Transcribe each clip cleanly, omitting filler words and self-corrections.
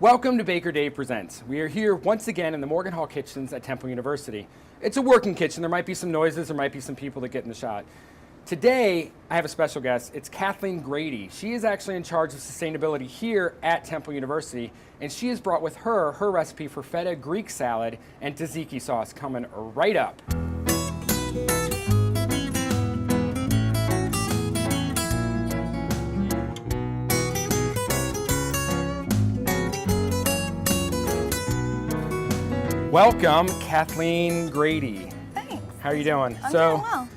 Welcome to Baker Dave Presents. We are here once again in the Morgan Hall Kitchens at Temple University. It's a working kitchen. There might be some noises, there might be some people that get in the shot. Today, I have a special guest. It's Kathleen Grady. She is actually in charge of sustainability here at Temple University, and she has brought with her recipe for feta Greek salad and tzatziki sauce coming right up. Welcome, Kathleen Grady. Thanks. How are you doing? I'm doing well.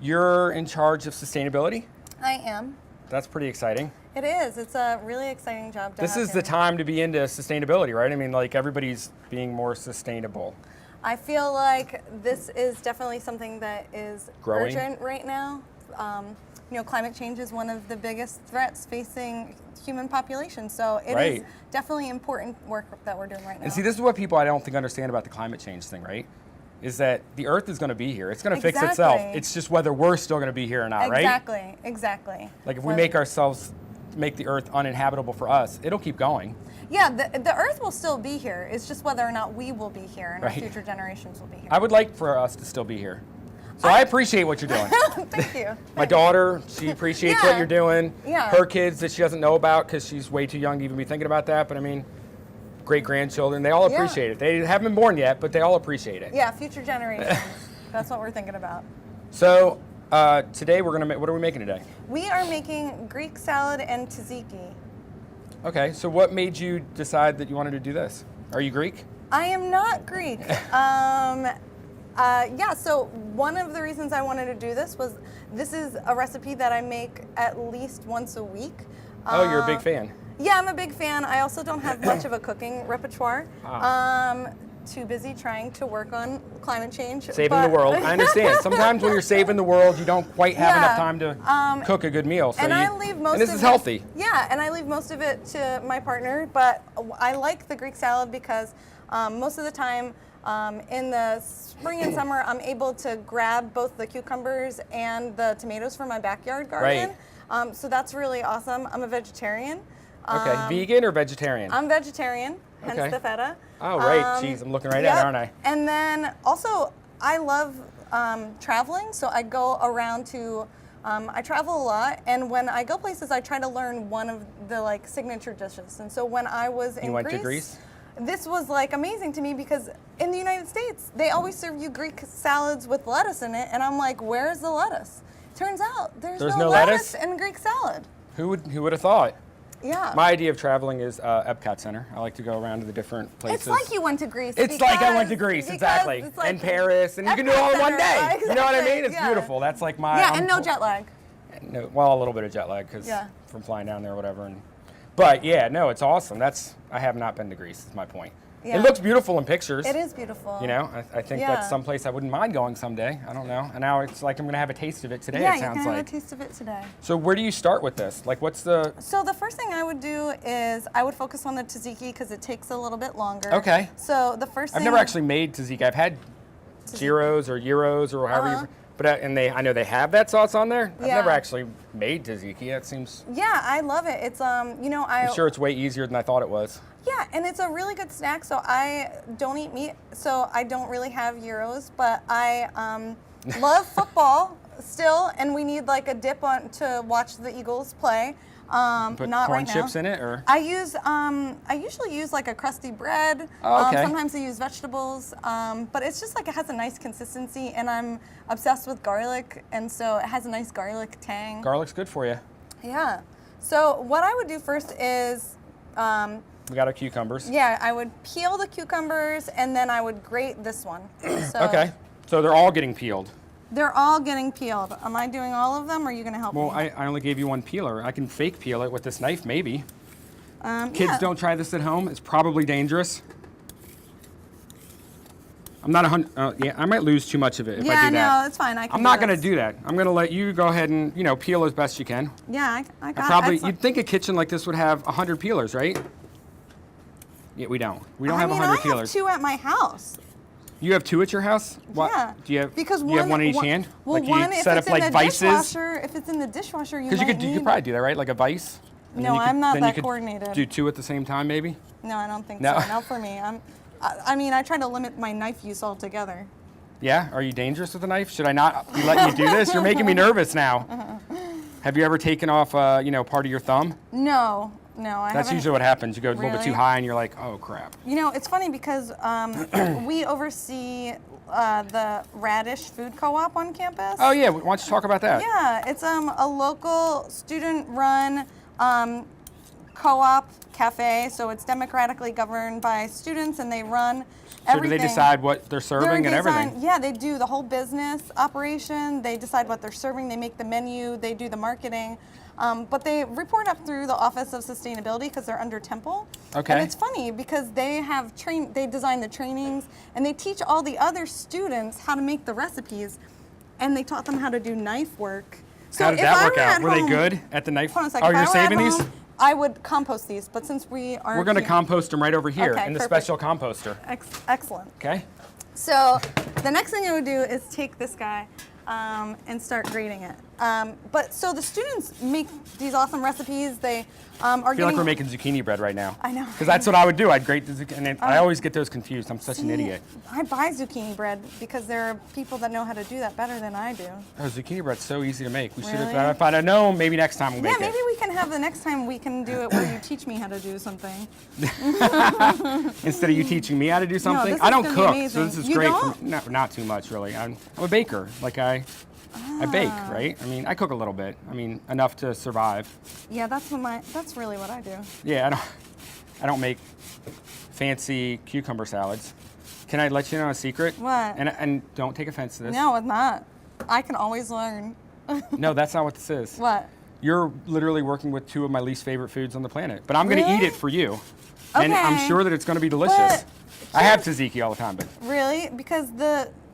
You're in charge of sustainability? I am. That's pretty exciting. It is. It's a really exciting job to have. This is the time to be into sustainability, right? I mean, like everybody's being more sustainable. I feel like this is definitely something that is Growing. urgent right now. Climate change is one of the biggest threats facing human population. So it is definitely important work that we're doing right now. And see, this is what people I don't think understand about the climate change thing, right? Is that the Earth is going to be here. It's going to fix itself. It's just whether we're still going to be here or not, right? Exactly. Like if we make the Earth uninhabitable for us, it'll keep going. Yeah, the Earth will still be here. It's just whether or not we will be here and our future generations will be here. I would like for us to still be here. So I appreciate what you're doing. Thank you. My daughter, she appreciates what you're doing. Yeah. Her kids that she doesn't know about because she's way too young to even be thinking about that. But I mean, great-grandchildren, they all appreciate it. They haven't been born yet, but they all appreciate it. Yeah, future generations. That's what we're thinking about. So today we're gonna make, what are we making today? We are making Greek salad and tzatziki. Okay, so what made you decide that you wanted to do this? Are you Greek? I am not Greek. So one of the reasons I wanted to do this was this is a recipe that I make at least once a week. Oh, you're a big fan. Yeah, I'm a big fan. I also don't have much of a cooking repertoire. Too busy trying to work on climate change. Saving the world. I understand. Sometimes when you're saving the world, you don't quite have enough time to cook a good meal. So and I leave most and this is healthy. Yeah, and I leave most of it to my partner, but I like the Greek salad because most of the time in the spring and summer, I'm able to grab both the cucumbers and the tomatoes from my backyard garden. Right. So that's really awesome. I'm a vegetarian. Okay, vegan or vegetarian? I'm vegetarian, hence the feta. Oh, right. Jeez, I'm looking right at it, aren't I? And then also, I love traveling, so I go around to, I travel a lot, and when I go places, I try to learn one of the signature dishes. And so when I was in Greece, this was amazing to me because in the United States, they always serve you Greek salads with lettuce in it, and I'm like, where's the lettuce? Turns out there's no lettuce in Greek salad. Who would have thought? Yeah. My idea of traveling is Epcot Center. I like to go around to the different places. It's like you went to Greece. It's like I went to Greece, exactly. And Paris, and you can do it all in one day. Exactly. You know what I mean? It's beautiful. That's like my... Yeah, and no jet lag. No, well, a little bit of jet lag because from flying down there or whatever. But yeah, no, it's awesome. I have not been to Greece, is my point. Yeah. It looks beautiful in pictures. It is beautiful. You know, I think that's someplace I wouldn't mind going someday. I don't know. And now it's like I'm going to have a taste of it today, it sounds like. Yeah, you can have a taste of it today. So where do you start with this? Like what's the... So the first thing I would do is I would focus on the tzatziki because it takes a little bit longer. Okay. So the first thing... I've never actually made tzatziki. I've had gyros or gyros or however you... But I know they have that sauce on there. I've never actually made tzatziki. That seems... Yeah, I love it. It's, I'm sure it's way easier than I thought it was. Yeah, and it's a really good snack. So I don't eat meat, so I don't really have gyros, but I love football still, and we need a dip on to watch the Eagles play. Put not corn right now. chips in it, or I usually use a crusty bread. Oh, okay. Sometimes I use vegetables, but it's just it has a nice consistency, and I'm obsessed with garlic, and so it has a nice garlic tang. Garlic's good for you. Yeah. So what I would do first is. We got our cucumbers. Yeah, I would peel the cucumbers, and then I would grate this one. So okay. So they're all getting peeled. They're all getting peeled. Am I doing all of them, or are you going to help me? Well, I only gave you one peeler. I can fake peel it with this knife, maybe. Kids, don't try this at home. It's probably dangerous. I'm not 100. I might lose too much of it if I do that. Yeah, no, it's fine. I'm not going to do that. I'm going to let you go ahead and peel as best you can. Yeah, I got it. You'd think a kitchen like this would have 100 peelers, right? Yeah, we don't. We don't have 100 peelers. I have 2 at my house. You have 2 at your house? What? Yeah. Do you have? Because you have one in each hand? Well, like you set up like vices? If it's in the dishwasher, Because you could probably do that, right? Like a vice. And No, then you I'm not then you that could coordinated. Do 2 at the same time, maybe? No, I don't think No. so. Not for me. I mean, I try to limit my knife use altogether. Yeah? Are you dangerous with a knife? Should I not be letting you do this? You're making me nervous now. Have you ever taken off, part of your thumb? No, I That's haven't. usually what happens. You go a little bit too Really? high and you're like, oh, crap. You know, it's funny because we oversee the Radish Food Co-op on campus. Oh, yeah. Why don't you talk about that? Yeah, it's a local student-run co-op cafe. So it's democratically governed by students, and they run So everything. do they decide what they're serving and everything? Yeah, they do the whole business operation. They decide what they're serving. They make the menu. They do the marketing. But they report up through the Office of Sustainability because they're under Temple. Okay. And it's funny because they have they design the trainings, and they teach all the other students how to make the recipes, and they taught them how to do knife work. So How did if that I work were out? at Were they home- good at the knife? Hold on a second. Oh, If I you're were at saving these? home, I would compost these, but since we are We're going to compost them right over here Okay, in the perfect. special composter. Excellent. Okay? So the next thing I would do is take this guy and start grating it. So the students make these awesome recipes. They are I feel getting. like we're making zucchini bread right now. I know. Because that's what I would do. I'd grate the zucchini. And I always get those confused. I'm such an idiot. I buy zucchini bread because there are people that know how to do that better than I do. Oh, zucchini bread's so easy to make. We should Really? have. If I'd have known, maybe next time we'll Yeah, make maybe it. we can have the next time we can do it where you teach me how to do something. Instead of you teaching me how to do something. this I is don't gonna be cook, amazing. so this is You great. don't? For me. No, not too much, really. I'm a baker. Like I bake, right? I mean, I cook a little bit. I mean, enough to survive. Yeah, that's really what I do. Yeah, I don't make fancy cucumber salads. Can I let you know a secret? What? And don't take offense to this. No, it's not. I can always learn. No, that's not what this is. What? You're literally working with 2 of my least favorite foods on the planet. But I'm going to Really? eat it for you. And I'm Okay. sure that it's going to be delicious. But I have tzatziki all the time, but Really? Because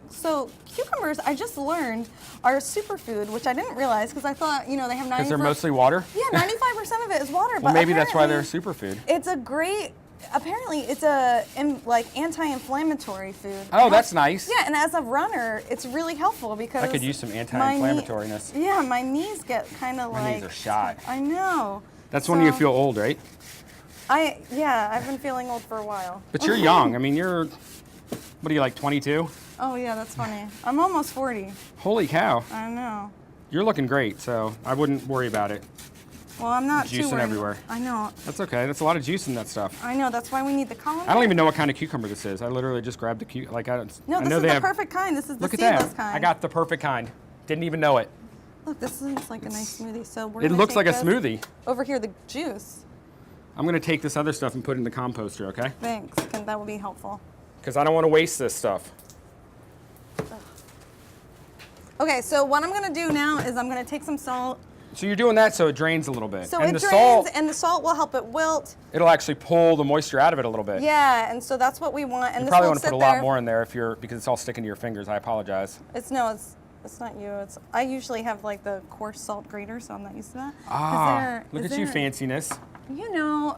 so cucumbers, I just learned, are a superfood, which I didn't realize because I thought, they have 90%. because they're mostly water? Yeah, 95% of it is water. Well, but maybe that's why they're a apparently superfood. It's a great. Apparently, it's a anti-inflammatory food. Oh, that's nice. Yeah, and as a runner, it's really helpful because I could use some my knee- anti-inflammatoriness. Yeah, my knees get kind of My like. knees are shot. I know. That's when you So- feel old, right? I've been feeling old for a while. But you're young. I mean, what are you, like 22? Oh yeah, that's funny. I'm almost 40. Holy cow. I know. You're looking great, so I wouldn't worry about it. Well, I'm not too Juicing worried. everywhere. I know. That's okay. That's a lot of juice in that stuff. I know. That's why we need the colander. I don't even know what kind of cucumber this is. I literally just grabbed the cucumber. Like, No, I this know is they the have, perfect kind. This is the Look at seedless that. kind. I got the perfect kind. Didn't even know it. Look, this looks like a nice smoothie. So we're It gonna looks take like a this. smoothie. Over here, the juice. I'm going to take this other stuff and put it in the composter, okay? Thanks. That will be helpful. Because I don't want to waste this stuff. Okay, so what I'm gonna do now is I'm gonna take some salt. So you're doing that so it drains a little bit. So and it the drains, salt, and the salt will help it wilt. it'll actually pull the moisture out of it a little bit. Yeah, and so that's what we want. And You this probably will want to sit put a lot there. more in there because it's all sticking to your fingers. I apologize. It's not you. I usually have like the coarse salt grater, so I'm not used to that. Look at you, fanciness.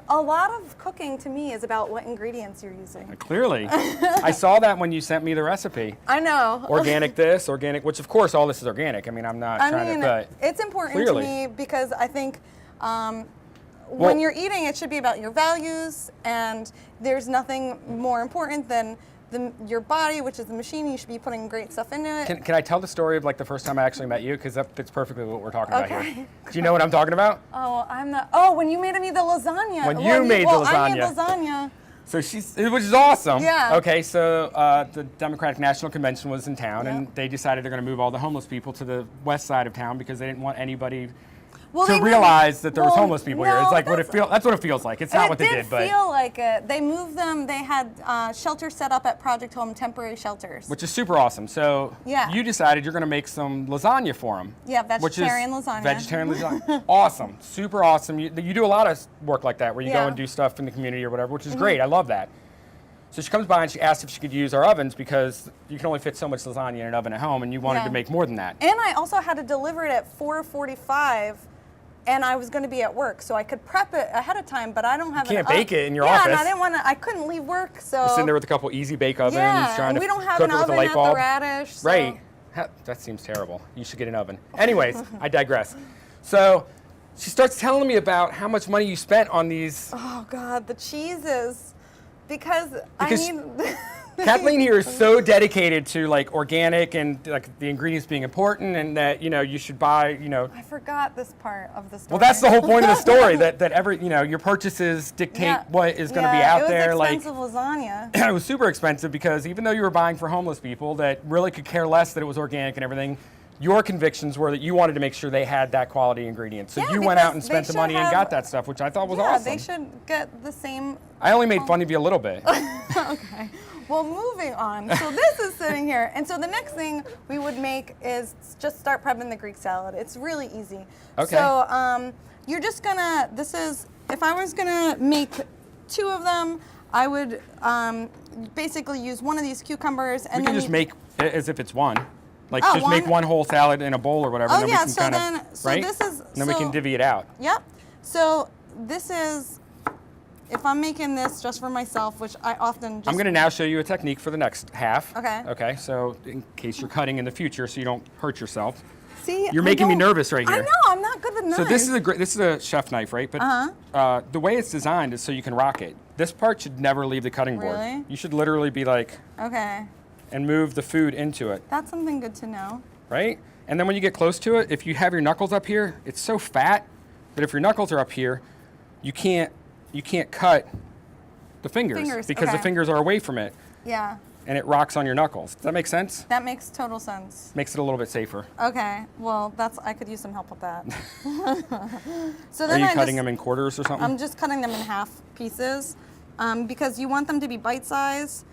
A lot of cooking to me is about what ingredients you're using. Clearly. I saw that when you sent me the recipe. I know. Organic this, organic, which of course all this is organic. I mean, I'm not trying to, but it's important clearly. to me because I think when you're eating, it should be about your values, and there's nothing more important than your body, which is the machine. You should be putting great stuff into it. Can I tell the story of like the first time I actually met you? Because that fits perfectly with what we're talking about here. Okay. Do you know what I'm talking about? Oh, I'm not. Oh, when you made me the lasagna. When you made the I made lasagna. lasagna. So which is awesome. Yeah. Okay, so the Democratic National Convention was in town, and they decided they're going to move all the homeless people to the west side of town because they didn't want anybody to realize that there was homeless people here. It's like that's what it feels like. It's not what they did, but It did feel like it. They moved them. They had shelters set up at Project Home, temporary shelters. which is super awesome. So you decided you're going to make some lasagna for them. Yeah, vegetarian lasagna. Vegetarian lasagna. Awesome, super awesome. You do a lot of work like that where you go Yeah. and do stuff in the community or whatever, which is great. I love that. So she comes by and she asked if she could use our ovens because you can only fit so much lasagna in an oven at home, and you wanted Yeah. to make more than that. And I also had to deliver it at 4:45, and I was going to be at work, so I could prep it ahead of time. But I don't have. You can't bake it in your Yeah, office. and I didn't want to. I couldn't leave work, so. You're sitting there with a couple easy bake ovens, yeah, trying and to we don't have cook an it with a oven light at bulb. the Radish. So. Right. That seems terrible. You should get an oven. Anyways, I digress. So she starts telling me about how much money you spent on these. Oh God, the cheeses. Because I Because need. Kathleen here is so dedicated to like organic and like the ingredients being important, and that you should buy I forgot this part of the story. Well, that's the whole point of the story, that every your purchases dictate Yeah. what is going to be out there. It was Like expensive lasagna. it was super expensive because even though you were buying for homeless people that really could care less that it was organic and everything, your convictions were that you wanted to make sure they had that quality ingredient. So Yeah, you went out and because spent they the money should and got have- that stuff, which I thought was Yeah, awesome. they should get the same. I only made fun of you a little bit. Okay. Well, moving on. So this is sitting here. And so the next thing we would make is just start prepping the Greek salad. It's really easy. Okay. So you're just gonna, if I was gonna make 2 of them, I would basically use one of these cucumbers and We then can just make it as if it's one. Like Oh, just make one? one whole salad in a bowl or whatever. Oh, and then yeah, we can so kind then- of, so right? this is- And then we can so- divvy it out. Yep. So this is, if I'm making this just for myself, which I often just. I'm going to now show you a technique for the next half. Okay. Okay, so in case you're cutting in the future so you don't hurt yourself. See, You're I making me don't- nervous right I here. know, I'm not good with knives. So this is a chef knife, right? But the way it's designed is so you can rock it. This part should never leave the cutting board. Really? You should literally be like, Okay. and move the food into it, That's something good to know. right? And then when you get close to it, if you have your knuckles up here, it's so fat that if your knuckles are up here, you can't cut the fingers because the okay. fingers are away from it, Yeah, and it rocks on your knuckles. Does that make sense? that makes total sense. Makes it a little bit safer. Okay, well, I could use some help with that. So Are then you I cutting just, them in quarters or something? I'm just cutting them in half pieces because you want them to be bite size.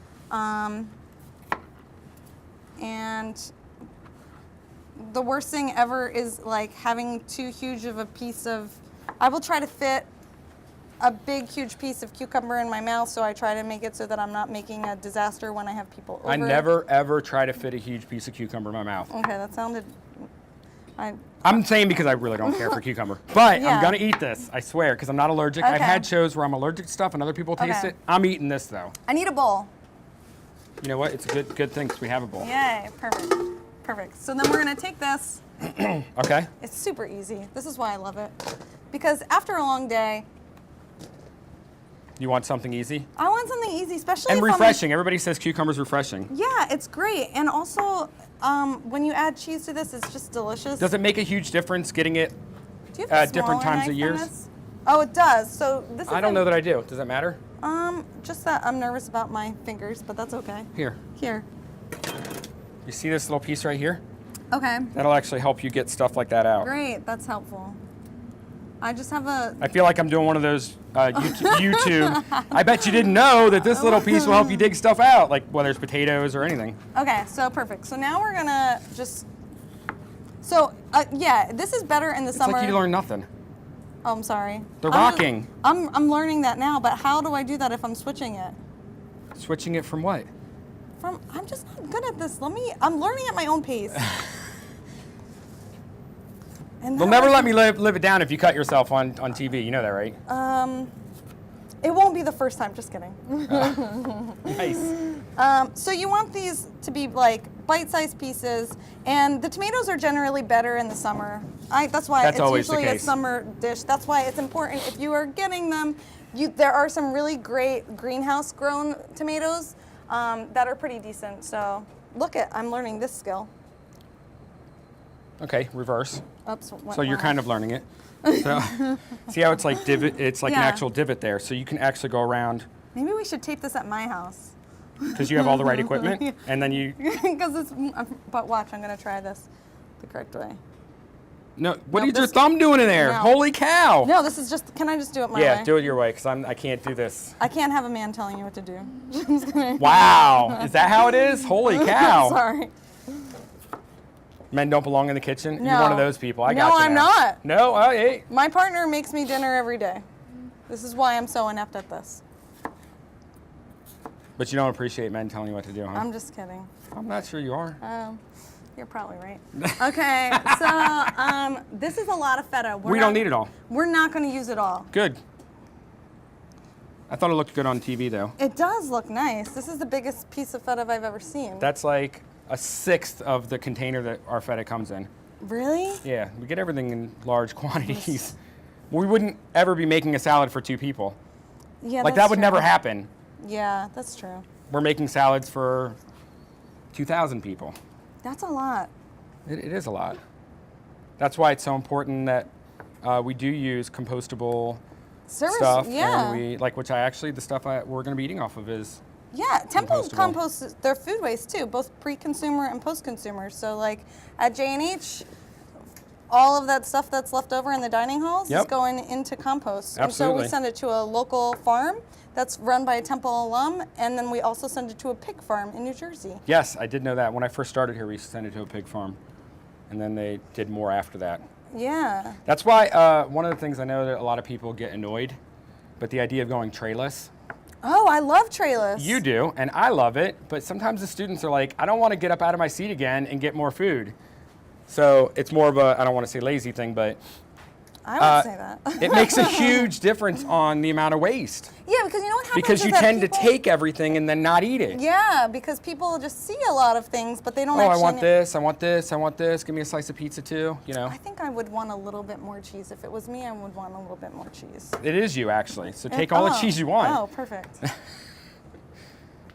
And the worst thing ever is like having too huge of a piece of, I will try to fit a big, huge piece of cucumber in my mouth, so I try to make it so that I'm not making a disaster when I have people over. I never ever try to fit a huge piece of cucumber in my mouth. Okay, that sounded. I'm saying because I really don't care for cucumber, but Yeah. I'm gonna eat this. I swear, because I'm not allergic. I've Okay. had shows where I'm allergic to stuff and other people taste Okay. it. I'm eating this though. I need a bowl. You know what? It's a good thing because we have a bowl. Yay, perfect. Perfect. So then we're gonna take this. Okay. It's super easy. This is why I love it. Because after a long day, You want something easy I want something easy, especially and if I'm- refreshing. Everybody says cucumber's refreshing. Yeah, it's great. And also, when you add cheese to this, it's just delicious. Does it make a huge difference getting it? Do you have a at different smaller times of knife years? than this? Oh, it does. So this is I don't know that I do. Does that matter? Just that I'm nervous about my fingers, but that's okay. Here. Here. You see this little piece right here? Okay. That'll actually help you get stuff like that out. Great. That's helpful. I just have a. I feel like I'm doing one of those YouTube. I bet you didn't know that this little piece will help you dig stuff out, like whether it's potatoes or anything. Okay, so perfect. So now we're gonna just. So yeah, this is better in the It's summer. like you learn nothing. Oh, I'm sorry. The I'm rocking. I'm learning that now, but how do I do that if I'm switching it? Switching it from what? I'm just not good at this. I'm learning at my own pace. And They'll now never I let can- me live it down if you cut yourself on TV. You know that, right? It won't be the first time. Just kidding. Nice. So you want these to be like bite-sized pieces, and the tomatoes are generally better in the summer. That's why That's it's always the usually a case. summer dish. That's why it's important if you are getting them. There are some really great greenhouse-grown tomatoes that are pretty decent. So I'm learning this skill. Okay, reverse. Oops. So you're kind of learning it. So see how it's like divot? It's like an Yeah. actual divot there. So you can actually go around Maybe we should tape this at my house. because you have all the right equipment, and then you. Because it's. But watch, I'm gonna try this the correct way. No, what No, is your this- thumb doing in there? No. Holy cow! No, this is just. Can I just do it my Yeah, way? do it your way because I can't do this. I can't have a man telling you what to do. I'm just kidding. Wow, is that how it is? Holy cow! Sorry. Men don't belong in the kitchen. You're No. one of those people. I No, got you I'm now. not. No, oh, hey. My partner makes me dinner every day. This is why I'm so inept at this. But you don't appreciate men telling you what to do, huh? I'm just kidding. I'm not sure you are. You're probably right. Okay, so this is a lot of feta. We don't need it all. We're not going to use it all. Good. I thought it looked good on TV though. It does look nice. This is the biggest piece of feta I've ever seen. That's like a sixth of the container that our feta comes in. Really? Yeah, we get everything in large quantities. we wouldn't ever be making a salad for 2 people. Yeah, Like that's that would true. never happen. Yeah, that's true. We're making salads for 2,000 people. That's a lot. It is a lot. That's why it's so important that we do use compostable stuff. Yeah. And we, like, which I actually, the stuff we're going to be eating off of is Yeah, Temple compostable. composts their food waste too, both pre-consumer and post-consumer. So like at J&H, all of that stuff that's left over in the dining halls Yep. is going into compost. And so Absolutely. we send it to a local farm that's run by a Temple alum, and then we also send it to a pig farm in New Jersey. Yes, I did know that. When I first started here, we used to send it to a pig farm. And then they did more after that. Yeah. That's why one of the things I know that a lot of people get annoyed, but the idea of going trayless. Oh, I love trayless. You do, and I love it, but sometimes the students are like, I don't want to get up out of my seat again and get more food. So it's more of a, I don't want to say lazy thing, but I would say that. it makes a huge difference on the amount of waste. Yeah, because you know what happens Because is you that tend to people- take everything and then not eat it. Yeah, because people just see a lot of things, but they don't Oh, actually I want this, I want this, I want this. Give me a slice of pizza too, you know. I think I would want a little bit more cheese. If it was me, I would want a little bit more cheese. It is you, actually. So take all the cheese you want. Oh, perfect.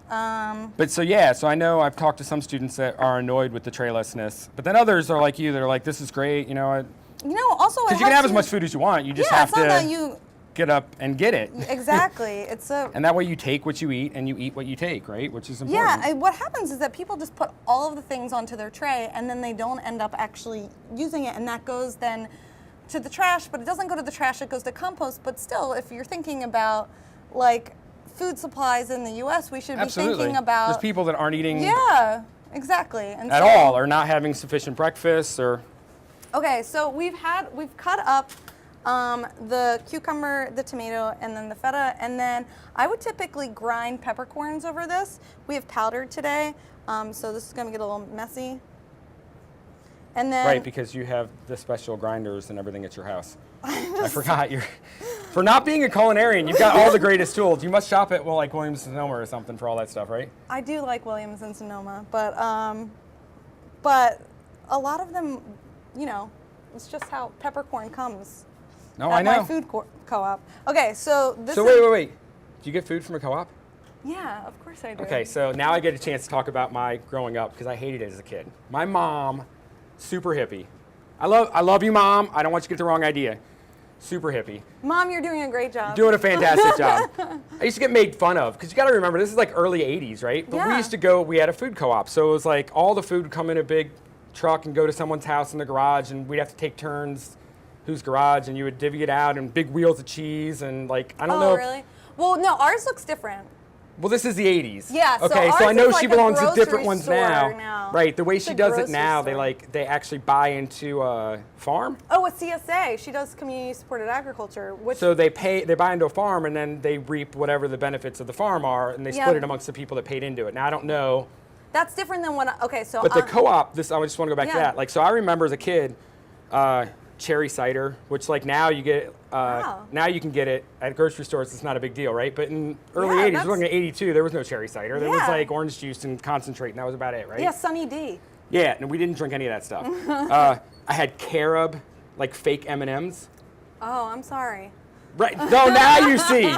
But so yeah, so I know I've talked to some students that are annoyed with the traylessness, but then others are like you, that are like, this is great, you know, You know, also it because you can have helps as much food as you want. You just Yeah, have it's not that to you get up and get it. exactly. It's a And that way you take what you eat and you eat what you take, right? Which is important. yeah. What happens is that people just put all of the things onto their tray, and then they don't end up actually using it, and that goes then to the trash. But it doesn't go to the trash; it goes to compost. But still, if you're thinking about like food supplies in the U.S., we should Absolutely. be thinking about There's people that aren't eating yeah, exactly, and at so- all, or not having sufficient breakfast, or Okay, so we've cut up the cucumber, the tomato, and then the feta, and then I would typically grind peppercorns over this. We have powdered today, so this is gonna get a little messy. And then right, because you have the special grinders and everything at your house. I forgot for not being a culinarian, you've got all the greatest tools. You must shop at like Williams Sonoma or something for all that stuff, right? I do like Williams and Sonoma, but a lot of them, you know, it's just how peppercorn comes. No, at I know. my food co-op. Okay, so this So is wait. Do you get food from a co-op? yeah, of course I do. Okay, so now I get a chance to talk about my growing up because I hated it as a kid. My mom, super hippie. I love you, Mom. I don't want you to get the wrong idea. Super hippie. Mom, you're doing a great job. Doing a fantastic job. I used to get made fun of because you got to remember this is like early '80s, right? But we Yeah. used to go. We had a food co-op, so it was like all the food would come in a big truck and go to someone's house in the garage, and we'd have to take turns whose garage, and you would divvy it out, and big wheels of cheese, and like I don't know. Oh, really? Well, no, ours looks different. Well, this is the '80s. Yeah, so Okay, so ours I know is she like a belongs to different grocery ones store now. now. Right. The way It's she a does it grocery now, store. they actually buy into a farm. Oh, a CSA. She does community supported agriculture, which So they buy into a farm, and then they reap whatever the benefits of the farm are, and they Yeah. split it amongst the people that paid into it. Now I don't know. that's different than what. Okay, so But the co-op, I just want to go back to Yeah. that. Like, so I remember as a kid, cherry cider, which like now you get, Wow. now you can get it at grocery stores. It's not a big deal, right? But in early Yeah, 80s, that's- we're looking at '82, there was no cherry cider. There was Yeah. like orange juice and concentrate, and that was about it, right? yeah, Sunny D. Yeah, and we didn't drink any of that stuff. I had carob, like fake M&Ms. Oh, I'm sorry. Right. No, now you see.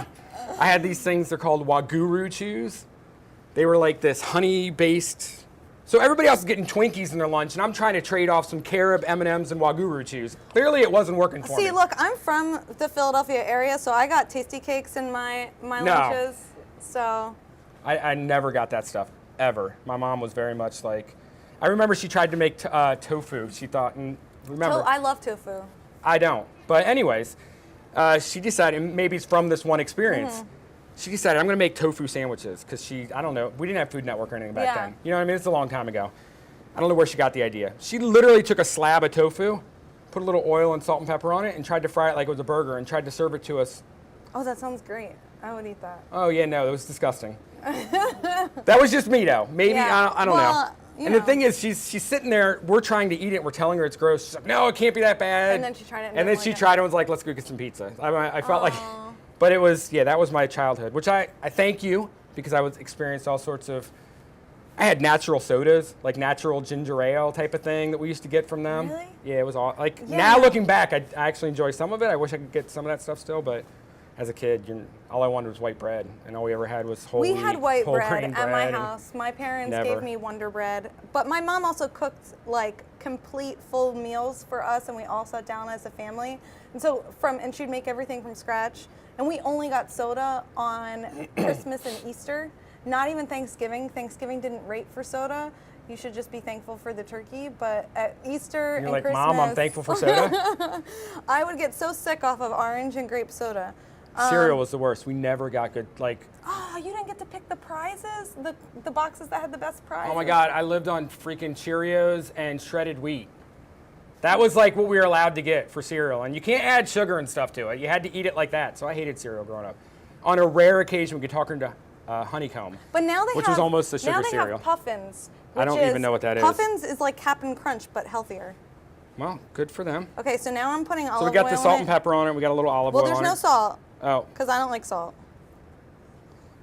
I had these things. They're called Waguru chews. They were like this honey-based. So everybody else is getting Twinkies in their lunch, and I'm trying to trade off some carob, M&Ms, and Waguru chews. Clearly, it wasn't working for me. See, look, I'm from the Philadelphia area, so I got tasty cakes in my lunches. So I never got that stuff ever. My mom was very much like. I remember she tried to make tofu. She thought, and remember, I love tofu. I don't. But anyways, she decided, and maybe it's from this one experience, she decided I'm going to make tofu sandwiches because I don't know, we didn't have Food Network or anything back Yeah. then. You know what I mean? It's a long time ago. I don't know where she got the idea. She literally took a slab of tofu, put a little oil and salt and pepper on it, and tried to fry it like it was a burger and tried to serve it to us. Oh, that sounds great. I would eat that. Oh, yeah, no, it was disgusting. That was just me, though. Maybe, Yeah. I don't know. Well, you And the know. thing is, she's sitting there, we're trying to eat it, we're telling her it's gross. She's like, no, it can't be that bad. And then she tried it and And didn't then like she it. tried it and was like, let's go get some pizza. I felt like, Aw. but it was, yeah, that was my childhood, which I thank you because I was experienced all sorts of I had natural sodas, like natural ginger ale type of thing that we used to get from them. Really? Yeah, it was all like. Yeah. Now looking back, I actually enjoy some of it. I wish I could get some of that stuff still, but as a kid, all I wanted was white bread, and all we ever had was whole We wheat, had white whole bread grain at my and house. My parents Never. gave me Wonder Bread, but my mom also cooked like complete full meals for us, and we all sat down as a family. And so and she'd make everything from scratch. And we only got soda on Christmas and Easter. Not even Thanksgiving. Thanksgiving didn't rate for soda. You should just be thankful for the turkey. But at Easter You're and like, Christmas, Mom, I'm thankful for soda. I would get so sick off of orange and grape soda. Cereal was the worst. We never got good, like. Oh, you didn't get to pick the prizes? The boxes that had the best prizes? Oh my God, I lived on freaking Cheerios and shredded wheat. That was like what we were allowed to get for cereal. And you can't add sugar and stuff to it. You had to eat it like that. So I hated cereal growing up. On a rare occasion, we could talk into honeycomb. But now which was almost a sugar now they cereal. have Puffins. I don't even know what that is. Puffins is like Cap'n Crunch, but healthier. Well, good for them. Okay, so now I'm putting olive oil So we got the salt in and it. pepper on it. We got a little olive oil on it. Well, there's no salt. Oh, Because I don't like salt.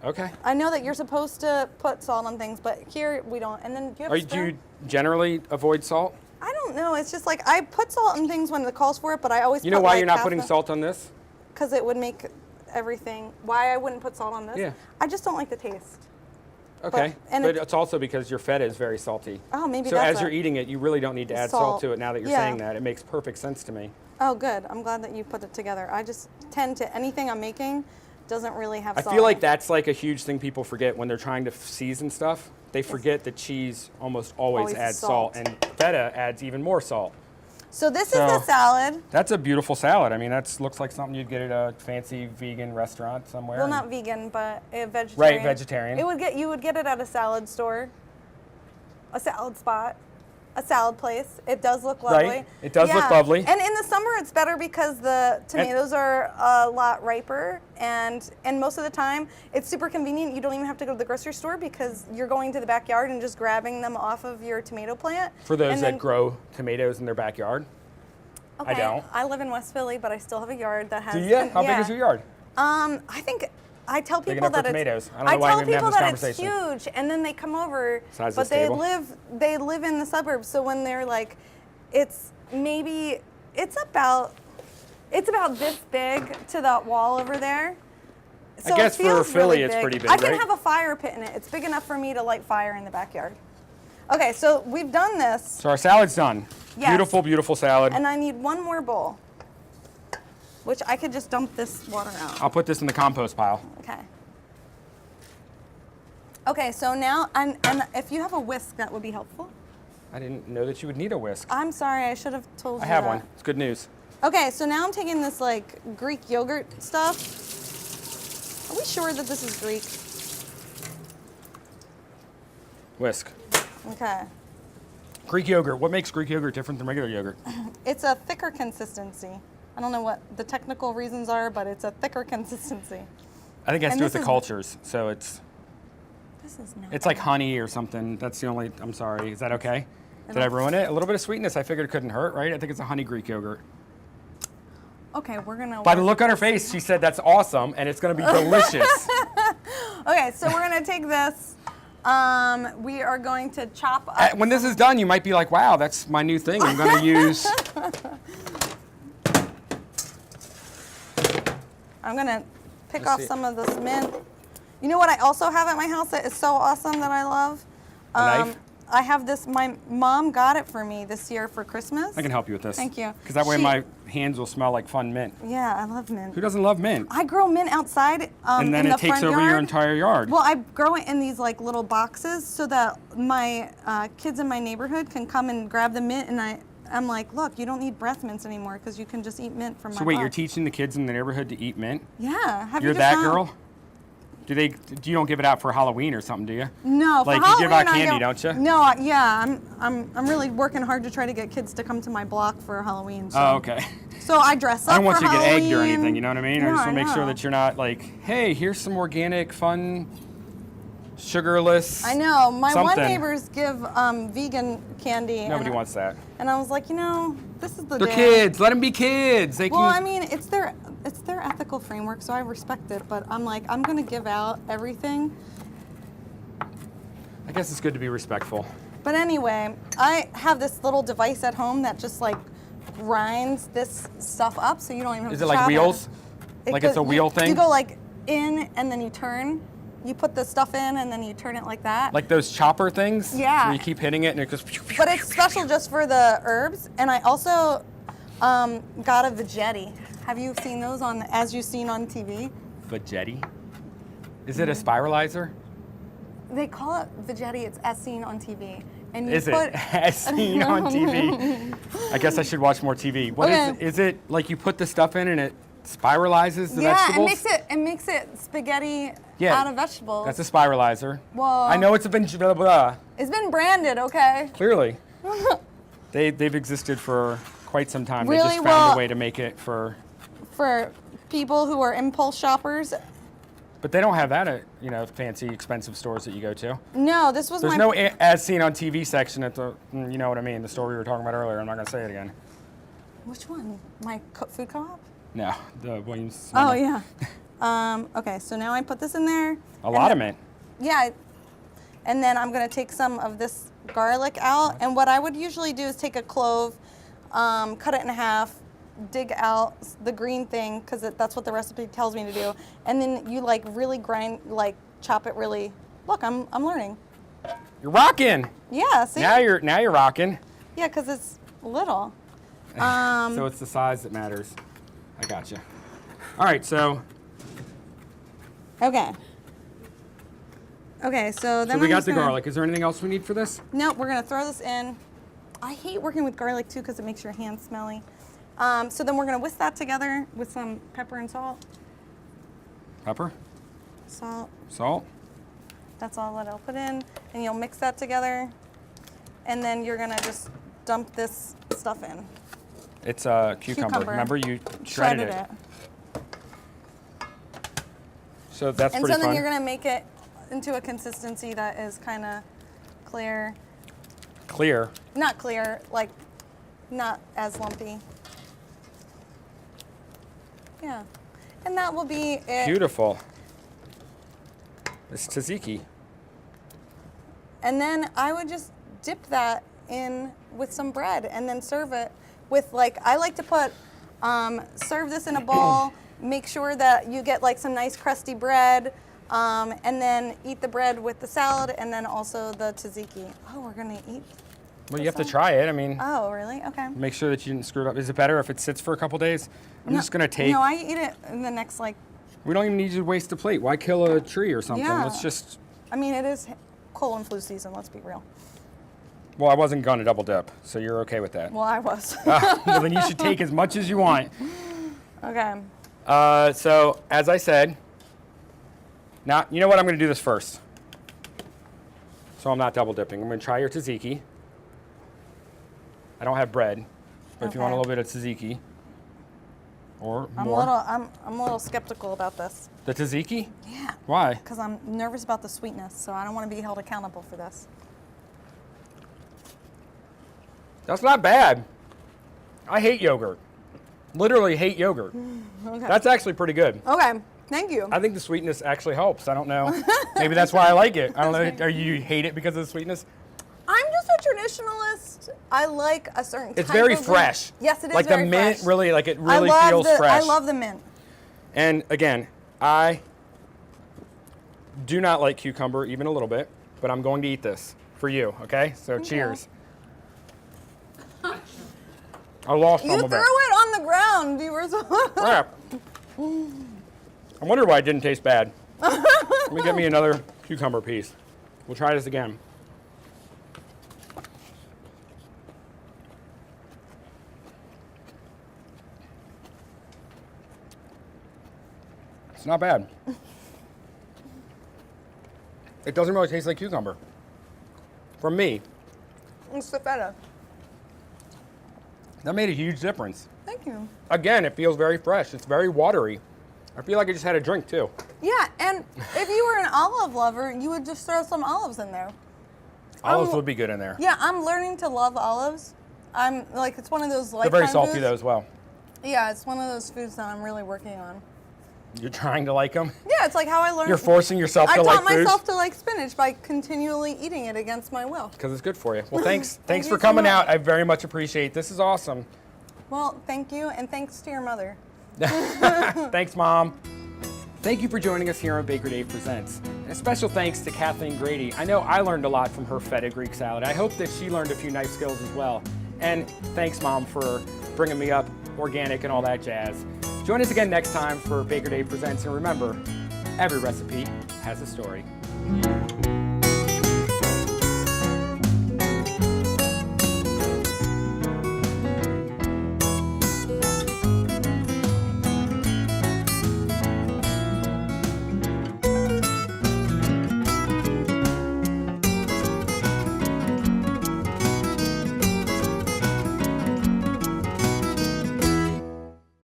okay. I know that you're supposed to put salt on things, but here we don't. And then do you have Do you generally avoid salt? I don't know. It's just like I put salt on things when it calls for it, but I always You know put why like you're not half putting the- salt on this? Because it would make everything. Why I wouldn't put salt on this? Yeah. I just don't like the taste. Okay, and but it's- it's also because your feta is very salty. Oh, maybe So that's as you're it. eating it, you really don't need to add salt Salt. to it now that you're Yeah. saying that. It makes perfect sense to me. Oh, good. I'm glad that you put it together. I just tend to anything I'm making doesn't really have I salt. feel in like it. that's like a huge thing people forget when they're trying to season stuff. They forget that cheese almost always Always adds salt. salt, and feta adds even more salt. So this is So- the salad. That's a beautiful salad. I mean, that looks like something you'd get at a fancy vegan restaurant somewhere. Well, and- not vegan, but vegetarian. Right, vegetarian. You would get it at a salad store, a salad spot, a salad place. It does look lovely. Right, it does look lovely. And in the summer, it's better because the tomatoes are a lot riper, and most of the time, it's super convenient. You don't even have to go to the grocery store because you're going to the backyard and just grabbing them off of your tomato plant. For those and that then- grow tomatoes in their backyard. Okay, I don't. I live in West Philly, but I still have a yard that has. Do you? How big is your yard? I think I tell Big people enough for that tomatoes. it's. I don't know why tell we even have people this that it's conversation. huge, and then they come over, Size of but this table. they live in the suburbs. So when they're like, it's about this big to that wall over there. So guess it for feels Philly, really it's big. pretty big, I can right? have a fire pit in it. It's big enough for me to light fire in the backyard. Okay, so we've done this, So our salad's done. Yes. Beautiful, beautiful salad. and I need one more bowl, which I could just dump this water out. I'll put this in the compost pile. Okay. Okay, so now, and if you have a whisk, that would be helpful. I didn't know that you would need a whisk. I'm sorry, I should have told you I have that. one. It's good news. Okay, so now I'm taking this like Greek yogurt stuff. Are we sure that this is Greek? Whisk. Okay. Greek yogurt. What makes Greek yogurt different than regular yogurt? It's a thicker consistency. I don't know what the technical reasons are, but it's a thicker consistency. I think it has to And do with this the is- cultures. So it's This is not. like honey or something. That's the only. I'm sorry. Is that okay? Did I ruin it? A little bit of sweetness. I figured it couldn't hurt, right? I think it's a honey Greek yogurt. Okay, we're gonna. By the work look on her with this. face, she said that's awesome and it's going to be delicious. Okay, so we're gonna take this. We are going to chop up. When this is done, you might be like, "Wow, that's my new thing. I'm going to use." I'm gonna pick Let's off see. some of this mint. You know what I also have at my house that is so awesome that I love? A knife? I have this, my mom got it for me this year for Christmas. I can help you with this. Thank you. Because that way She- my hands will smell like fun mint. Yeah, I love mint. Who doesn't love mint? I grow mint outside And then in the it takes front over your yard. entire yard. Well, I grow it in these like little boxes so that my kids in my neighborhood can come and grab the mint, and I'm like, look, you don't need breath mints anymore because you can just eat mint from my So wait, you're box." teaching the kids in the neighborhood to eat mint? Yeah. Have You're you just that not- girl? You don't give it out for Halloween or something, do you? No, for Like, you give out Halloween, I candy, don't you? No, yeah, I'm really working hard to try to get kids to come to my block for Halloween. So, Oh, okay. So I dress up I don't want for you to get egged or Halloween. anything, you know what I mean? I No, just want to make sure know. that you're not like, hey, here's some organic, fun, sugarless. I know. My one something. neighbors give vegan candy. Nobody and, wants that. And I was like, this is the They're day. kids. Let them be kids. They Well, can. I mean, it's their ethical framework, so I respect it. But I'm like, I'm gonna give out everything. I guess it's good to be respectful. But anyway, I have this little device at home that just like grinds this stuff up, so you don't even have Is to it like chop wheels? Like it's a wheel thing? You go like in and then you turn. You put the stuff in and then you turn it like that. Like those chopper things? Yeah. Where you keep hitting it and it goes. But it's special just for the herbs. And I also got a Vegetti. Have you seen those on As You Seen on TV? Vegetti? Is it a spiralizer? They call it Vegetti. It's As Seen on TV. And you Is it as seen on TV? I guess I should watch more TV. What is it? Is it like you put the stuff in and it spiralizes the vegetables? Yeah, it makes it spaghetti out of vegetables. That's a spiralizer. Well, I know it's a blah, blah. It's been branded, okay? Clearly. They've existed for quite some time. Really? They just found a way to make it for people who are impulse shoppers. But they don't have that at fancy, expensive stores that you go to. No, this was There's no as seen on TV section at the, you know what I mean, the store we were talking about earlier. I'm not going to say it again. Which one? My food co-op? No, the Williams. Oh, yeah. Okay, so now I put this in there. A lot of mint. Yeah. And then I'm going to take some of this garlic out. And what I would usually do is take a clove, cut it in half, dig out the green thing, because that's what the recipe tells me to do. And then you like really grind, like chop it really. Look, I'm learning. You're rocking. Yeah, see? Now you're rocking. Yeah, because it's little. So it's the size that matters. I gotcha. All right, so. Okay. Okay, so then So we got the garlic. Is there anything else we need for this? No, we're gonna throw this in. I hate working with garlic too because it makes your hands smelly. So then we're gonna whisk that together with some pepper and salt. Pepper, Salt. salt. That's all that I'll put in, and you'll mix that together, and then you're gonna just dump this stuff in. It's a cucumber. Remember you shredded it. So that's And pretty so then fun. you're gonna make it into a consistency that is kind of clear. Clear. Not clear, like not as lumpy. Yeah. And that will be it. Beautiful. It's tzatziki. And then I would just dip that in with some bread and then serve it with I like to put, serve this in a bowl, make sure that you get like some nice crusty bread, and then eat the bread with the salad and then also the tzatziki. Oh, we're gonna eat. Well, you have to try it. I mean, Oh, really? Okay. make sure that you didn't screw it up. Is it better if it sits for a couple days? I'm just gonna take. No, I eat it in the next We don't even need to waste a plate. Why kill a tree or something? Yeah. Let's just. I mean, it is cold and flu season, let's be real. Well, I wasn't gonna double dip, so you're okay with that. Well, I was. Well, then you should take as much as you want. Okay. So, as I said, now, you know what? I'm going to do this first. So I'm not double dipping. I'm going to try your tzatziki. I don't have bread, but if you want a Okay. little bit of tzatziki or I'm more. a little skeptical about this. The tzatziki? Yeah. Why? Because I'm nervous about the sweetness, so I don't want to be held accountable for this. That's not bad. I hate yogurt. Literally hate yogurt. Okay. That's actually pretty good. Okay. Thank you. I think the sweetness actually helps. I don't know. Maybe that's why I like it. I don't know. Are you hate it because of the sweetness? I'm just a traditionalist. I like a certain It's type very of fresh. Yes, it is like very the mint fresh. really, like it I really love feels the, fresh. I love the mint. And again, I do not like cucumber even a little bit, but I'm going to eat this for you, okay? So cheers. I lost You some threw of it it. on the ground, viewers. Crap. I wonder why it didn't taste bad. Let me get me another cucumber piece. We'll try this again. It's not bad. It doesn't really taste like cucumber. From me. It's the feta. That made a huge difference. Thank you. Again, it feels very fresh. It's very watery. I feel like I just had a drink too. Yeah, and if you were an olive lover, you would just throw some olives in there. Olives would be good in there. Yeah, I'm learning to love olives. I'm like, it's one of those They're lifetime very salty foods. though as well. Yeah, it's one of those foods that I'm really working on. You're trying to like them? Yeah, it's like how I learned. You're forcing yourself I to like taught foods? myself to like spinach. spinach by continually eating it against my will. Because it's good for you. Well, thanks. Thanks you for so coming much. out. I very much appreciate it. This is awesome. Well, thank you, and thanks to your mother. Thanks, Mom. Thank you for joining us here on Baker Dave Presents. And a special thanks to Kathleen Grady. I know I learned a lot from her feta Greek salad. I hope that she learned a few knife skills as well. And thanks, Mom, for bringing me up organic and all that jazz. Join us again next time for Baker Dave Presents. And remember, every recipe has a story.